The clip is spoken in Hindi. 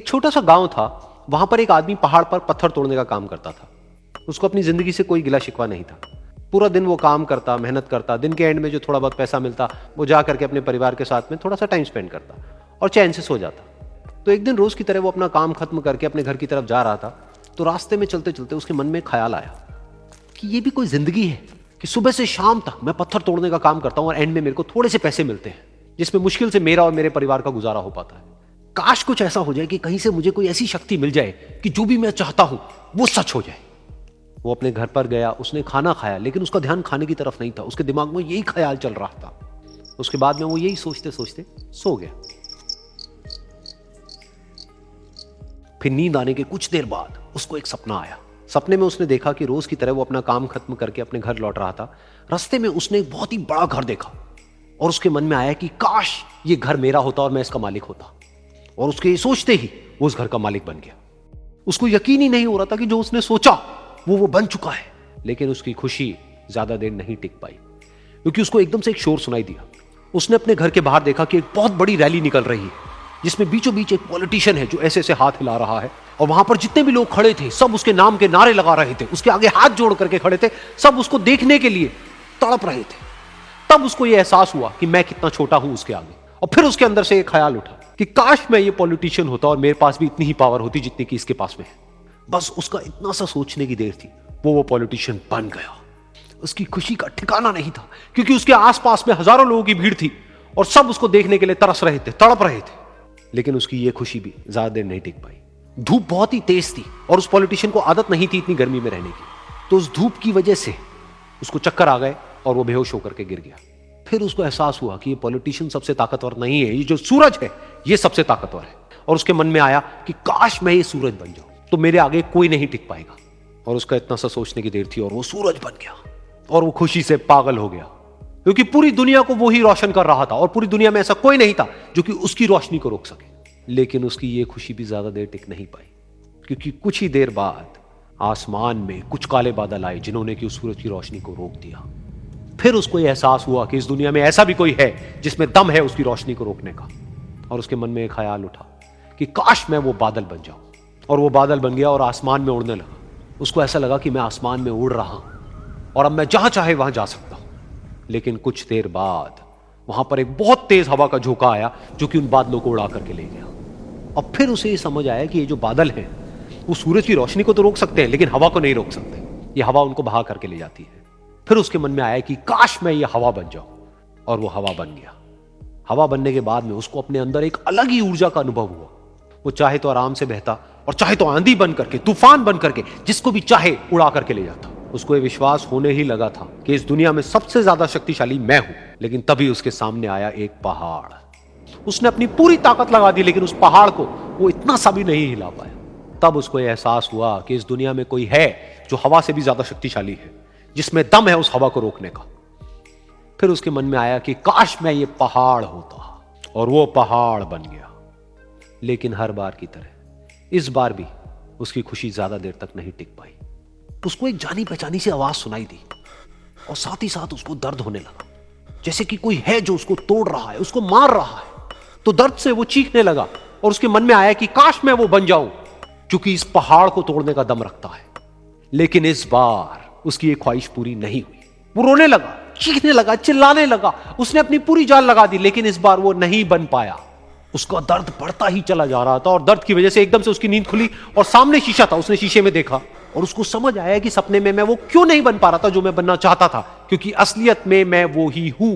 एक छोटा सा गांव था, वहां पर एक आदमी पहाड़ पर पत्थर तोड़ने का काम करता था। उसको अपनी जिंदगी से कोई गिला शिकवा नहीं था। पूरा दिन वो काम करता, मेहनत करता, दिन के एंड में जो थोड़ा बहुत पैसा मिलता वो जा करके अपने परिवार के साथ में थोड़ा सा टाइम स्पेंड करता और चैन से सो जाता। तो एक दिन रोज की तरह वो अपना काम खत्म करके अपने घर की तरफ जा रहा था, तो रास्ते में चलते चलते उसके मन में ख्याल आया कि ये भी कोई जिंदगी है कि सुबह से शाम तक मैं पत्थर तोड़ने का काम करता हूं और एंड में मेरे को थोड़े से पैसे मिलते हैं, जिसमें मुश्किल से मेरा और मेरे परिवार का गुजारा हो पाता है। काश कुछ ऐसा हो जाए कि कहीं से मुझे कोई ऐसी शक्ति मिल जाए कि जो भी मैं चाहता हूं वो सच हो जाए। वो अपने घर पर गया, उसने खाना खाया, लेकिन उसका ध्यान खाने की तरफ नहीं था। उसके दिमाग में यही ख्याल चल रहा था। उसके बाद में वो यही सोचते सोचते सो गया। फिर नींद आने के कुछ देर बाद उसको एक सपना आया। सपने में उसने देखा कि रोज की तरह वो अपना काम खत्म करके अपने घर लौट रहा था। रास्ते में उसने एक बहुत ही बड़ा घर देखा और उसके मन में आया कि काश ये घर मेरा होता और मैं इसका मालिक होता। और उसके सोचते ही वो उस घर का मालिक बन गया। उसको यकीन ही नहीं हो रहा था कि जो उसने सोचा वो बन चुका है। लेकिन उसकी खुशी ज्यादा देर नहीं टिक पाई, क्योंकि उसको एकदम से एक शोर सुनाई दिया। उसने अपने घर के बाहर देखा कि एक बहुत बड़ी रैली निकल रही है, जिसमें बीचों बीच एक पॉलिटिशियन है जो ऐसे ऐसे हाथ हिला रहा है। और वहां पर जितने भी लोग खड़े थे सब उसके नाम के नारे लगा रहे थे, उसके आगे हाथ जोड़ करके खड़े थे, सब उसको देखने के लिए तड़प रहे थे। तब उसको यह एहसास हुआ कि मैं कितना छोटा हूं उसके आगे। और फिर उसके अंदर से एक ख्याल उठा कि काश मैं ये पॉलिटिशियन होता और मेरे पास भी इतनी ही पावर होती जितनी कि इसके पास में है। बस उसका इतना सा सोचने की देर थी, वो पॉलिटिशियन बन गया। उसकी खुशी का ठिकाना नहीं था, क्योंकि उसके आसपास में हजारों लोगों की भीड़ थी और सब उसको देखने के लिए तरस रहे थे, तड़प रहे थे। लेकिन उसकी ये खुशी भी ज्यादा देर नहीं टिक पाई। धूप बहुत ही तेज थी और उस पॉलिटिशियन को आदत नहीं थी इतनी गर्मी में रहने की। तो उस धूप की वजह से उसको चक्कर आ गए और वो बेहोश होकर के गिर गया। फिर उसको एहसास हुआ कि ये पॉलिटिशियन सबसे ताकतवर नहीं है, ये जो सूरज है ये सबसे ताकतवर है। और उसके मन में आया कि काश मैं ये सूरज बन जाऊं तो मेरे आगे कोई नहीं टिक पाएगा। और उसका इतना सा सोचने की देर थी और वो सूरज बन गया। और वो खुशी से पागल हो गया, क्योंकि पूरी दुनिया को वो ही रोशन कर रहा था और पूरी दुनिया में ऐसा कोई नहीं था जो कि उसकी रोशनी को रोक सके। लेकिन उसकी ये खुशी भी ज्यादा देर टिक नहीं पाई, क्योंकि कुछ ही देर बाद आसमान में कुछ काले बादल आए जिन्होंने कि उस सूरज की रोशनी को रोक दिया। फिर उसको यह एहसास हुआ कि इस दुनिया में ऐसा भी कोई है जिसमें दम है उसकी रोशनी को रोकने का। और उसके मन में एक ख्याल उठा कि काश मैं वो बादल बन जाऊं। और वो बादल बन गया और आसमान में उड़ने लगा। उसको ऐसा लगा कि मैं आसमान में उड़ रहा हूं और अब मैं जहां चाहे वहां जा सकता हूं। लेकिन कुछ देर बाद वहां पर एक बहुत तेज हवा का झोंका आया जो कि उन बादलों को उड़ा करके ले गया। और फिर उसे ये समझ आया कि ये जो बादल हैं वो सूरज की रोशनी को तो रोक सकते हैं, लेकिन हवा को नहीं रोक सकते। ये हवा उनको बहा करके ले जाती है। फिर उसके मन में आया कि काश मैं ये हवा बन जाऊं। और वो हवा बन गया। हवा बनने के बाद में उसको अपने अंदर एक अलग ही ऊर्जा का अनुभव हुआ। वो चाहे तो आराम से बहता और चाहे तो आंधी बन करके, तूफान बन करके, जिसको भी चाहे उड़ा करके ले जाता। उसको ये विश्वास होने ही लगा था कि इस दुनिया में सबसे ज्यादा शक्तिशाली मैं हूं। लेकिन तभी उसके सामने आया एक पहाड़। उसने अपनी पूरी ताकत लगा दी, लेकिन उस पहाड़ को वो इतना सा भी नहीं हिला पाया। तब उसको यह एहसास हुआ कि इस दुनिया में कोई है जो हवा से भी ज्यादा शक्तिशाली है, जिसमें दम है उस हवा को रोकने का। फिर उसके मन में आया कि काश मैं ये पहाड़ होता। और वो पहाड़ बन गया। लेकिन हर बार की तरह इस बार भी उसकी खुशी ज्यादा देर तक नहीं टिक पाई। उसको एक जानी पहचानी सी आवाज सुनाई दी और साथ ही साथ उसको दर्द होने लगा, जैसे कि कोई है जो उसको तोड़ रहा है, उसको मार रहा है। तो दर्द से वो चीखने लगा और उसके मन में आया कि काश मैं वो बन जाऊं क्योंकि इस पहाड़ को तोड़ने का दम रखता है। लेकिन इस बार उसकी एक ख्वाहिश पूरी नहीं हुई। वो रोने लगा, चीखने लगा, चिल्लाने लगा। उसने अपनी पूरी जान लगा दी, लेकिन इस बार वो नहीं बन पाया। उसका दर्द बढ़ता ही चला जा रहा था और दर्द की वजह से एकदम से उसकी नींद खुली और सामने शीशा था। उसने शीशे में देखा और उसको समझ आया कि सपने में मैं वो क्यों नहीं बन पा रहा था जो मैं बनना चाहता था, क्योंकि असलियत में मैं वो ही हूं।